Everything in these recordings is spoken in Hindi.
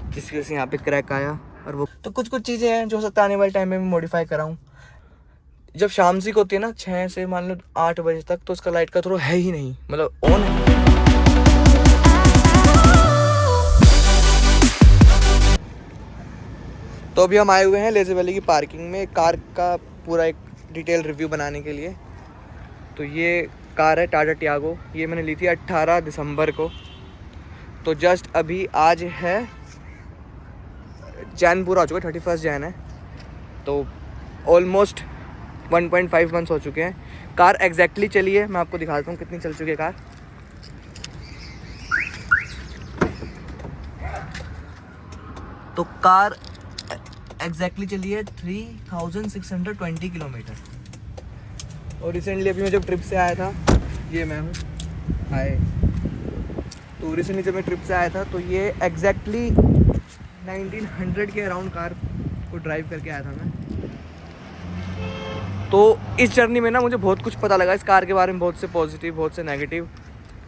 जिसकी वजह से यहाँ पे क्रैक आया। और वो तो कुछ चीज़ें हैं जो हो सकता है आने वाले टाइम में मॉडिफाई कराऊँ। जब शाम को होती है ना 6 से मान लो 8 बजे तक, तो उसका लाइट का थ्रो है ही नहीं, मतलब ऑन है। तो अभी हम आए हुए हैं लेज़र वैली की पार्किंग में कार का पूरा एक डिटेल रिव्यू बनाने के लिए। तो ये कार है टाटा टियागो, ये मैंने ली थी 18 दिसंबर को। तो जस्ट अभी आज है जैन पूरा हो चुका है, 31 जैन है, तो ऑलमोस्ट 1.5 मंथ्स हो चुके हैं। कार एग्जैक्टली चली है, मैं आपको दिखाता हूँ कितनी चल चुकी है कार। तो कार एग्जैक्टली चली है 3620 किलोमीटर। और रिसेंटली अभी मैं जब ट्रिप से आया था, ये मैं हूँ, हाय। तो रिसेंटली जब मैं ट्रिप से आया था तो ये एग्जैक्टली 1900 के अराउंड कार को ड्राइव करके आया था मैं। तो इस जर्नी में ना मुझे बहुत कुछ पता लगा इस कार के बारे में, बहुत से पॉजिटिव, बहुत से नेगेटिव।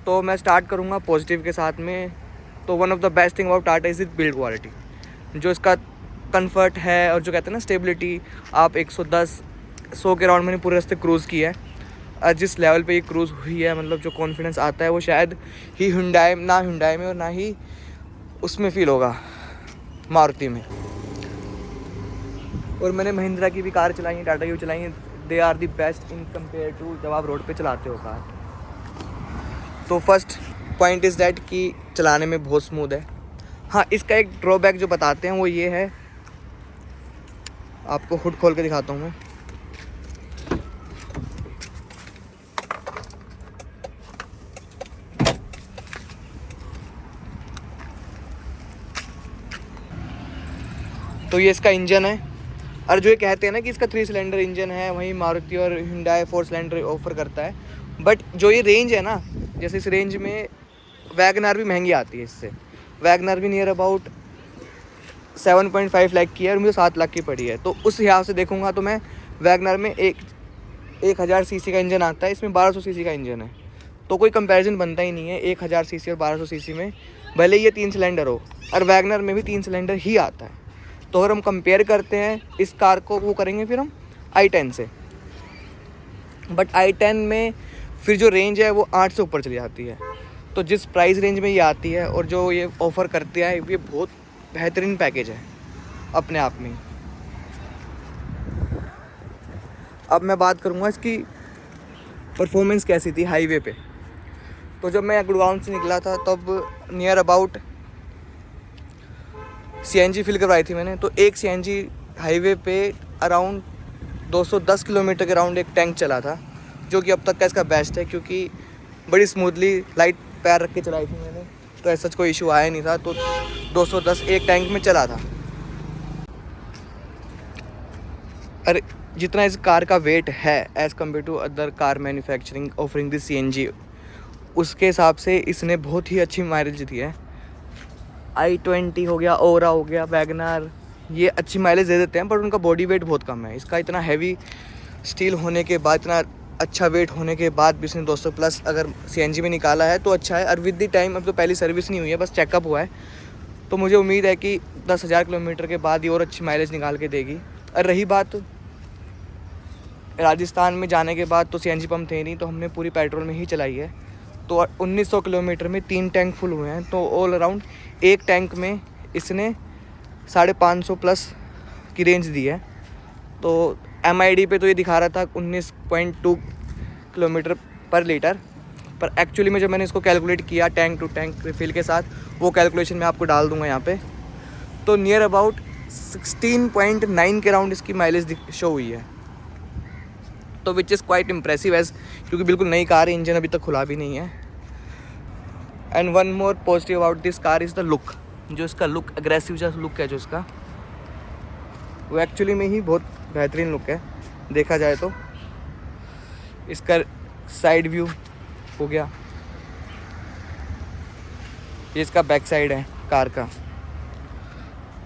तो मैं स्टार्ट करूँगा पॉजिटिव के साथ में। तो one of the best thing about Tata is it build quality, जो इसका कंफर्ट है और जो कहते हैं ना स्टेबिलिटी। आप 110-100 के राउंड मैंने पूरे रास्ते क्रूज़ की है। जिस लेवल पे ये क्रूज़ हुई है, मतलब जो कॉन्फिडेंस आता है वो शायद ही हुंडई में और ना ही उसमें फ़ील होगा मारुति में। और मैंने महिंद्रा की भी कार चलाई है, टाटा की भी चलाई है। They are the best in compare to जब आप रोड पे चलाते हो कार। तो फर्स्ट पॉइंट इज़ दैट कि चलाने में बहुत स्मूथ है। हाँ, इसका एक ड्रॉबैक जो बताते हैं वो ये है, आपको हुड खोल के दिखाता हूँ मैं। तो ये इसका इंजन है। और जो ये कहते हैं ना कि इसका 3 सिलेंडर इंजन है, वहीं मारुति और हुंडई 4 सिलेंडर ऑफर करता है। बट जो ये रेंज है ना, जैसे इस रेंज में वैगनर भी महंगी आती है इससे। वैगनर भी नियर अबाउट 7.5 लाख की है और मुझे 7 लाख की पड़ी है। तो उस हिसाब से देखूंगा तो मैं वैगनर में 1000 सीसी का इंजन आता है, इसमें 1200 सीसी का इंजन है। तो कोई कंपैरिजन बनता ही नहीं है 1000 सीसी और 1200 सीसी में, भले ये 3 सिलेंडर हो। और वैगनर में भी 3 सिलेंडर ही आता है। तो अगर हम कंपेयर करते हैं इस कार को, वो करेंगे फिर हम i10 से। बट i10 में फिर जो रेंज है वो 8 से ऊपर चली जाती है। तो जिस प्राइस रेंज में ये आती है और जो ये ऑफ़र करते हैं, ये बहुत बेहतरीन पैकेज है अपने आप में। अब मैं बात करूँगा इसकी परफॉर्मेंस कैसी थी हाईवे पे। तो जब मैं गुड़गांव से निकला था तब नियर अबाउट CNG फिल करवाई थी मैंने। तो एक CNG हाईवे पे अराउंड 210 किलोमीटर के राउंड एक टैंक चला था, जो कि अब तक का इसका बेस्ट है, क्योंकि बड़ी स्मूथली लाइट पैर रख के चलाई थी मैंने, तो ऐसा कोई इशू आया नहीं था। तो 210 एक टैंक में चला था। अरे जितना इस कार का वेट है as compare to other car manufacturing offering this CNG, उसके हिसाब से इसने बहुत ही अच्छी माइलेज दी है। i20 हो गया, ओरा हो गया, वैगनर, ये अच्छी माइलेज दे देते हैं, पर उनका बॉडी वेट बहुत कम है। इसका इतना हैवी स्टील होने के बाद, इतना अच्छा वेट होने के बाद भी इसने 200 प्लस अगर CNG में निकाला है तो अच्छा है। और विद द टाइम, अब तो पहली सर्विस नहीं हुई है, बस चेकअप हुआ है, तो मुझे उम्मीद है कि 10,000 किलोमीटर के बाद ये और अच्छी माइलेज निकाल के देगी। और रही बात राजस्थान में जाने के बाद, तो CNG पंप थे नहीं, तो हमने पूरी पेट्रोल में ही चलाई है। तो 1900 किलोमीटर में 3 टैंक फुल हुए हैं। तो ऑल अराउंड एक टैंक में इसने 550 प्लस की रेंज दी है। तो MID पे तो ये दिखा रहा था 19.2 किलोमीटर पर लीटर, पर एक्चुअली में जब मैंने इसको कैलकुलेट किया टैंक टू टैंक रिफिल के साथ, वो कैलकुलेशन मैं आपको डाल दूंगा यहाँ पे, तो नियर अबाउट 16.9 के राउंड इसकी माइलेज शो हुई है। तो which is quite impressive as, क्योंकि बिल्कुल नई कार है, इंजन अभी तक खुला भी नहीं है। And one more positive about this car is the look. जो इसका लुक, अग्रेसिव जो लुक है जो इसका, वो एक्चुअली में ही बहुत बेहतरीन लुक है देखा जाए तो। इसका साइड व्यू हो गया, ये इसका बैक साइड है कार का।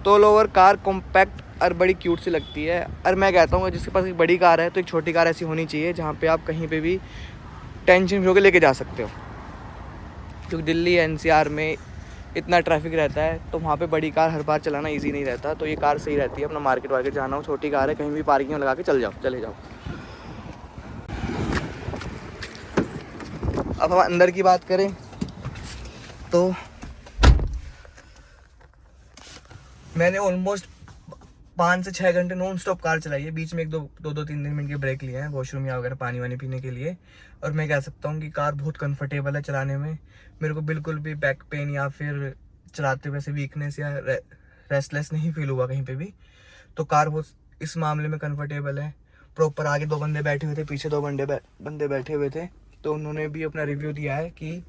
तो ऑल ओवर कार कॉम्पैक्ट और बड़ी क्यूट सी लगती है। और मैं कहता हूँ जिसके पास एक बड़ी कार है तो एक छोटी कार ऐसी होनी चाहिए जहाँ पे आप कहीं पे भी टेंशन फ्री होकर लेके जा सकते हो। क्योंकि दिल्ली NCR में इतना ट्रैफिक रहता है, तो वहाँ पे बड़ी कार हर बार चलाना इजी नहीं रहता। तो ये कार सही रहती है, अपना मार्केट वार्केट जाना हो, छोटी कार है, कहीं भी पार्किंग में लगा के चले जाओ। अब हम अंदर की बात करें तो मैंने ऑलमोस्ट 5 से 6 घंटे नॉन स्टॉप कार चलाई है। बीच में एक दो 3 मिनट के ब्रेक लिए हैं वॉशरूम या वगैरह पानी वानी पीने के लिए। और मैं कह सकता हूँ कि कार बहुत कंफर्टेबल है चलाने में। मेरे को बिल्कुल भी बैक पेन या फिर चलाते वैसे वीकनेस या रेस्टलेस नहीं फील हुआ कहीं पे भी। तो कार बहुत इस मामले में कंफर्टेबल है। प्रॉपर आगे 2 बंदे बैठे हुए थे, पीछे 2 बंदे बैठे हुए थे, तो उन्होंने भी अपना रिव्यू दिया है कि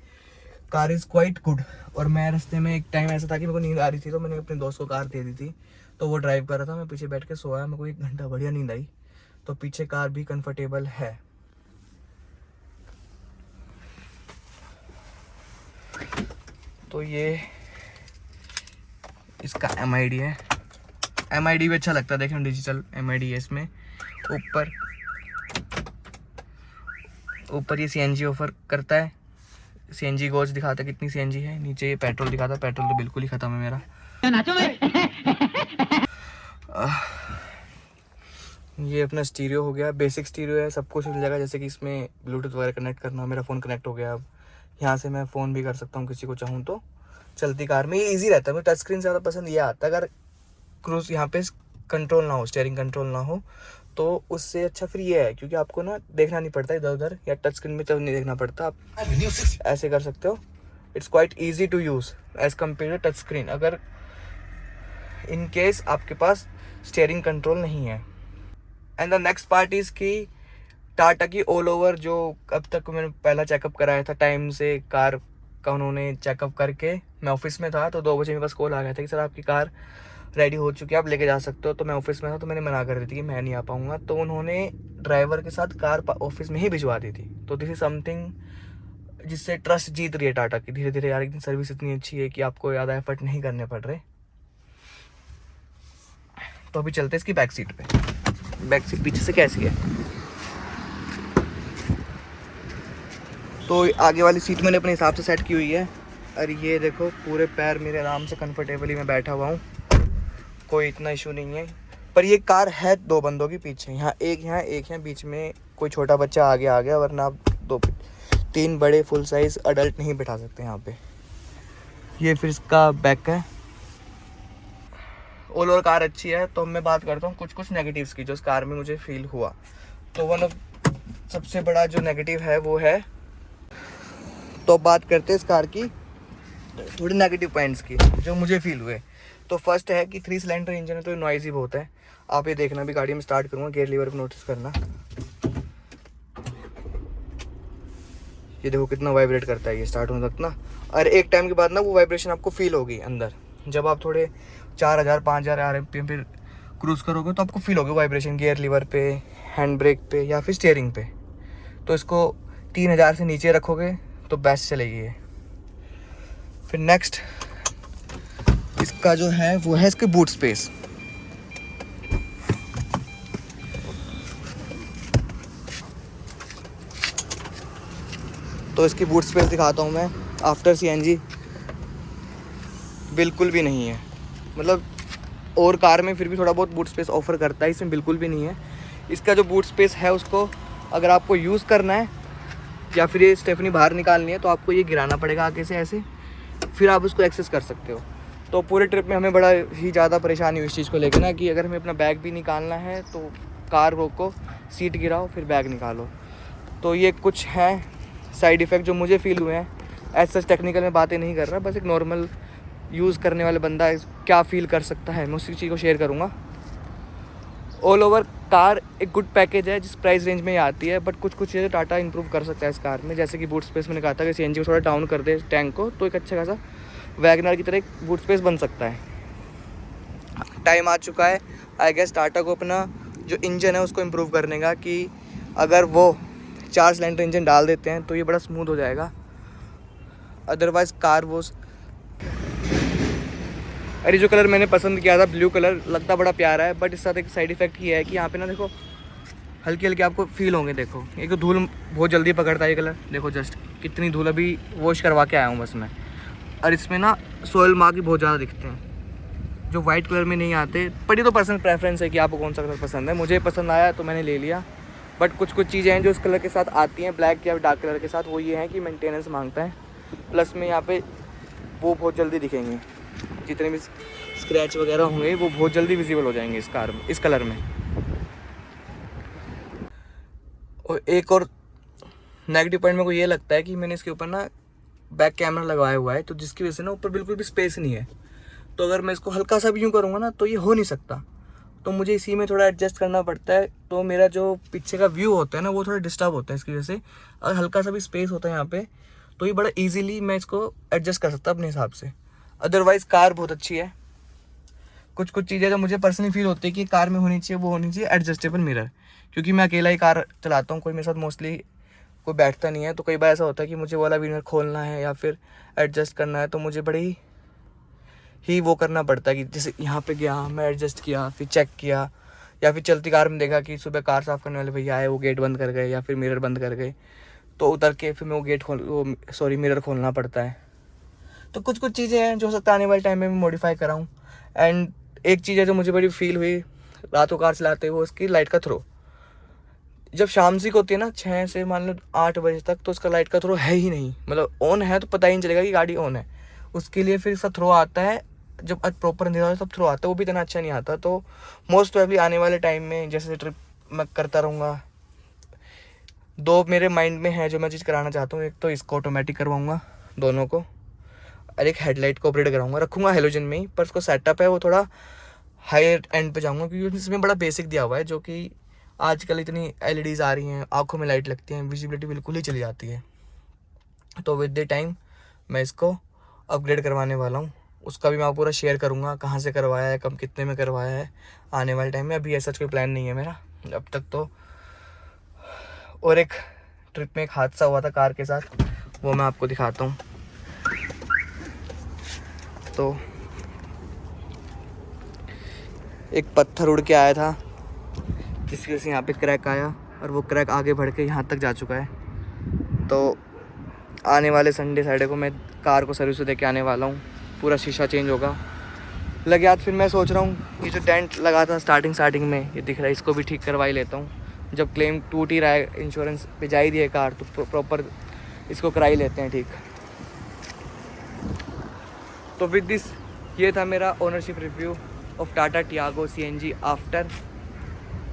कार इज़ क्वाइट गुड। और मैं रास्ते में एक टाइम ऐसा था कि मेरे को नींद आ रही थी, तो मैंने अपने दोस्त को कार दे दी थी, तो वो ड्राइव कर रहा था, मैं पीछे बैठ के सोया। मेरे को 1 घंटा बढ़िया नींद आई। तो पीछे कार भी कंफर्टेबल है। तो ये इसका MID है। MID भी अच्छा लगता है, देखें डिजिटल MID है इसमें। ऊपर ये CNG ऑफर करता है। CNG गॉज दिखाता है कितनी CNG है। नीचे ये पेट्रोल दिखाता है, पेट्रोल तो बिल्कुल ही ख़त्म है मेरा। ये अपना स्टीरियो हो गया, बेसिक स्टीरियो है, सब कुछ मिल जाएगा। जैसे कि इसमें ब्लूटूथ वगैरह कनेक्ट करना हो, मेरा फ़ोन कनेक्ट हो गया। अब यहाँ से मैं फ़ोन भी कर सकता हूँ किसी को चाहूँ तो। चलती कार में ये ईजी रहता है। मुझे टच स्क्रीन से ज़्यादा पसंद ये आता है। अगर क्रूज़ यहाँ पे कंट्रोल ना हो, स्टीयरिंग कंट्रोल ना हो, तो उससे अच्छा फिर ये है, क्योंकि आपको ना देखना नहीं पड़ता इधर उधर, या टच स्क्रीन में तब नहीं देखना पड़ता। आप ऐसे कर सकते हो। It's quite easy to use as compare to touch screen, अगर इन केस आपके पास स्टीयरिंग कंट्रोल नहीं है। And the next part is कि टाटा की ऑल ओवर, जो अब तक मैंने पहला चेकअप कराया था टाइम से कार का, उन्होंने चेकअप करके, मैं ऑफिस में था तो 2 बजे मेरे पास कॉल आ गया था कि सर आपकी कार रेडी हो चुकी है, आप लेके जा सकते हो। तो मैं ऑफिस में था, तो मैंने मना कर दी थी कि मैं नहीं आ पाऊँगा। तो उन्होंने ड्राइवर के साथ कार ऑफिस में ही भिजवा दी थी। तो दिस इज़ समथिंग जिससे ट्रस्ट जीत रही है टाटा की धीरे धीरे। यार इतनी सर्विस इतनी अच्छी है कि आपको ज़्यादा एफर्ट नहीं करने पड़ रहे। तो अभी चलते हैं इसकी बैक सीट पे। बैक सीट पीछे से कैसी है। तो आगे वाली सीट मैंने अपने हिसाब से सेट की हुई है। और ये देखो पूरे पैर मेरे आराम से कंफर्टेबली मैं बैठा हुआ हूँ, कोई इतना इशू नहीं है। पर ये कार है 2 बंदों के पीछे, यहाँ एक बीच में कोई छोटा बच्चा आगे आ गया, वरना आप 3 बड़े फुल साइज़ अडल्ट नहीं बिठा सकते यहाँ पे। ये फिर इसका बैक है। ऑल ओवर कार अच्छी है। तो मैं बात करता हूँ कुछ नेगेटिव्स की जो इस कार में मुझे फील हुआ। तो वन ऑफ सबसे बड़ा जो नेगेटिव है वो है, तो बात करते हैं इस कार की थोड़ी नेगेटिव पॉइंट्स की जो मुझे फील हुए। तो फर्स्ट है कि 3 सिलेंडर इंजन है, तो नॉइज़ी बहुत है। आप ये देखना, भी गाड़ी में स्टार्ट करूँगा, गियर लीवर को नोटिस करना, ये देखो कितना वाइब्रेट करता है ये स्टार्ट होने तक ना। और एक टाइम के बाद ना वो वाइब्रेशन आपको फील होगी अंदर, जब आप थोड़े 4000 5000 RPM पे क्रूज़ करोगे तो आपको फील होगी वाइब्रेशन गियर लीवर पे, हैंड ब्रेक पे या फिर स्टीयरिंग पे। तो इसको 3000 से नीचे रखोगे तो बेस्ट चलेगी ये। फिर नेक्स्ट इसका जो है वो है इसके बूट स्पेस। तो इसकी बूट स्पेस दिखाता हूँ मैं। आफ्टर CNG बिल्कुल भी नहीं है, मतलब और कार में फिर भी थोड़ा बहुत बूट स्पेस ऑफर करता है, इसमें बिल्कुल भी नहीं है। इसका जो बूट स्पेस है उसको अगर आपको यूज़ करना है या फिर ये स्टेफनी बाहर निकालनी है तो आपको ये गिराना पड़ेगा आगे से ऐसे, फिर आप उसको एक्सेस कर सकते हो। तो पूरे ट्रिप में हमें बड़ा ही ज़्यादा परेशानी हुई इस चीज़ को लेकर ना, कि अगर हमें अपना बैग भी निकालना है तो कार रोको, सीट गिराओ, फिर बैग निकालो। तो ये कुछ है साइड इफ़ेक्ट जो मुझे फ़ील हुए हैं। ऐसा टेक्निकल में बातें नहीं कर रहा, बस एक नॉर्मल यूज़ करने वाले बंदा क्या फ़ील कर सकता है, मैं उसी चीज़ को शेयर करूँगा। ऑल ओवर कार एक गुड पैकेज है जिस प्राइस रेंज में ये आती है, बट कुछ चीज़ें टाटा इंप्रूव कर सकता है इस कार में। जैसे कि बूट स्पेस मैंने कहा था कि CNG को थोड़ा डाउन कर दे टैंक को, तो एक अच्छा खासा वैगनर की तरह एक बूट स्पेस बन सकता है। टाइम आ चुका है आई गेस टाटा को अपना जो इंजन है उसको इम्प्रूव करने का, कि अगर वो 4 सिलेंडर इंजन डाल देते हैं तो ये बड़ा स्मूथ हो जाएगा। अदरवाइज़ कार वो, अरे जो कलर मैंने पसंद किया था ब्लू कलर, लगता बड़ा प्यारा है, बट इस साथ एक साइड इफ़ेक्ट ये है कि यहाँ पे ना देखो हल्के हल्के आपको फील होंगे। देखो एक तो धूल बहुत जल्दी पकड़ता है ये कलर, देखो जस्ट कितनी धूल, अभी वॉश करवा के आया हूँ बस मैं। और इसमें ना सोयल मार्क भी बहुत ज़्यादा दिखते हैं जो वाइट कलर में नहीं आते। पर ये तो पर्सनल प्रेफरेंस है कि आपको कौन सा कलर पसंद है। मुझे पसंद आया तो मैंने ले लिया। बट कुछ कुछ चीज़ें हैं जो इस कलर के साथ आती हैं, ब्लैक या डार्क कलर के साथ, वो ये हैं कि मेंटेनेंस मांगता है। प्लस में यहाँ पे वो बहुत जल्दी दिखेंगे, जितने भी स्क्रैच वगैरह होंगे वो बहुत जल्दी विजिबल हो जाएंगे इस कार में, इस कलर में। और एक और नेगेटिव पॉइंट मेरे को ये लगता है कि मैंने इसके ऊपर ना बैक कैमरा लगाया हुआ है, तो जिसकी वजह से ना ऊपर बिल्कुल भी स्पेस नहीं है। तो अगर मैं इसको हल्का सा भी यूँ करूँगा ना तो ये हो नहीं सकता, तो मुझे इसी में थोड़ा एडजस्ट करना पड़ता है। तो मेरा जो पीछे का व्यू होता है ना वो थोड़ा डिस्टर्ब होता है इसकी वजह से। अगर हल्का सा भी स्पेस होता है यहाँ पे तो ये बड़ा इजीली मैं इसको एडजस्ट कर सकता अपने हिसाब से। अदरवाइज़ कार बहुत अच्छी है। कुछ कुछ चीज़ें जो मुझे पर्सनली फील होती है कि कार में होनी चाहिए, वो होनी चाहिए एडजस्टेबल मिरर, क्योंकि मैं अकेला ही कार चलाता हूँ, कोई मेरे साथ मोस्टली कोई बैठता नहीं है। तो कई बार ऐसा होता है कि मुझे वाला मिरर खोलना है या फिर एडजस्ट करना है, तो मुझे बड़ी ही वो करना पड़ता है कि जैसे यहाँ पे गया मैं एडजस्ट किया, फिर चेक किया, या फिर चलती कार में देखा कि सुबह कार साफ़ करने वाले भैया आए, वो गेट बंद कर गए या फिर मिरर बंद कर गए, तो उतर के फिर मैं वो मिरर खोलना पड़ता है। तो कुछ कुछ चीज़ें हैं जो हो सकता है आने वाले टाइम में मैं मॉडिफाई कराऊँ। एंड एक चीज़ है जो मुझे बड़ी फील हुई रात को कार चलाते हुए, उसकी लाइट का थ्रो। जब शाम को होती है ना 6 से मान लो 8 बजे तक, तो उसका लाइट का थ्रो है ही नहीं, मतलब ऑन है तो पता ही नहीं चलेगा कि गाड़ी ऑन है। उसके लिए फिर इसका थ्रो आता है जब प्रॉपर अंधेरा होता है तब थ्रो आता है, वो भी इतना अच्छा नहीं आता। तो मोस्ट प्रोबेबली आने वाले टाइम में जैसे ट्रिप मैं करता रहूँगा, दो मेरे माइंड में है जो मैं चीज़ कराना चाहता हूँ। एक तो इसको ऑटोमेटिक करवाऊँगा दोनों को, और एक हेडलाइट को अपग्रेड कराऊँगा। रखूँगा हेलोजन में ही, पर उसको सेटअप है वो थोड़ा हायर एंड पे जाऊँगा, क्योंकि इसमें बड़ा बेसिक दिया हुआ है, जो कि आजकल इतनी एलईडीज़ आ रही हैं, आँखों में लाइट लगती हैं, विजिबिलिटी बिल्कुल ही चली जाती है। तो विद द टाइम मैं इसको अपग्रेड करवाने वाला हूँ। उसका भी मैं पूरा शेयर करूँगा, कहाँ से करवाया है, कब कितने में करवाया है आने वाले टाइम में। अभी ऐसा कोई प्लान नहीं है मेरा अब तक तो। और एक ट्रिप में एक हादसा हुआ था कार के साथ, वो मैं आपको दिखाता हूँ। तो एक पत्थर उड़ के आया था, जिसकी वजह से यहाँ पे क्रैक आया, और वो क्रैक आगे बढ़ के यहाँ तक जा चुका है। तो आने वाले संडे को मैं कार को सर्विस दे के आने वाला हूँ, पूरा शीशा चेंज होगा। लगे हाथ फिर मैं सोच रहा हूँ ये जो डेंट लगा था स्टार्टिंग में ये दिख रहा है, इसको भी ठीक करवा ही लेता हूँ। जब क्लेम टूट ही रहा है, इंश्योरेंस पे जा ही रही है कार, तो प्रॉपर इसको करा ही लेते हैं ठीक। तो विद दिस ये था मेरा ownership review of Tata Tiago CNG after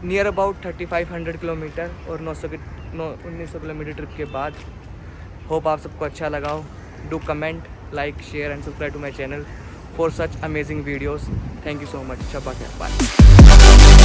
near about 3500 kilometre और 1900 किलोमीटर ट्रिप के बाद। होप आप सबको अच्छा लगा हो। Do comment, like, share and subscribe to my channel for such amazing videos. Thank you so much. शब्बा खैर, बाय।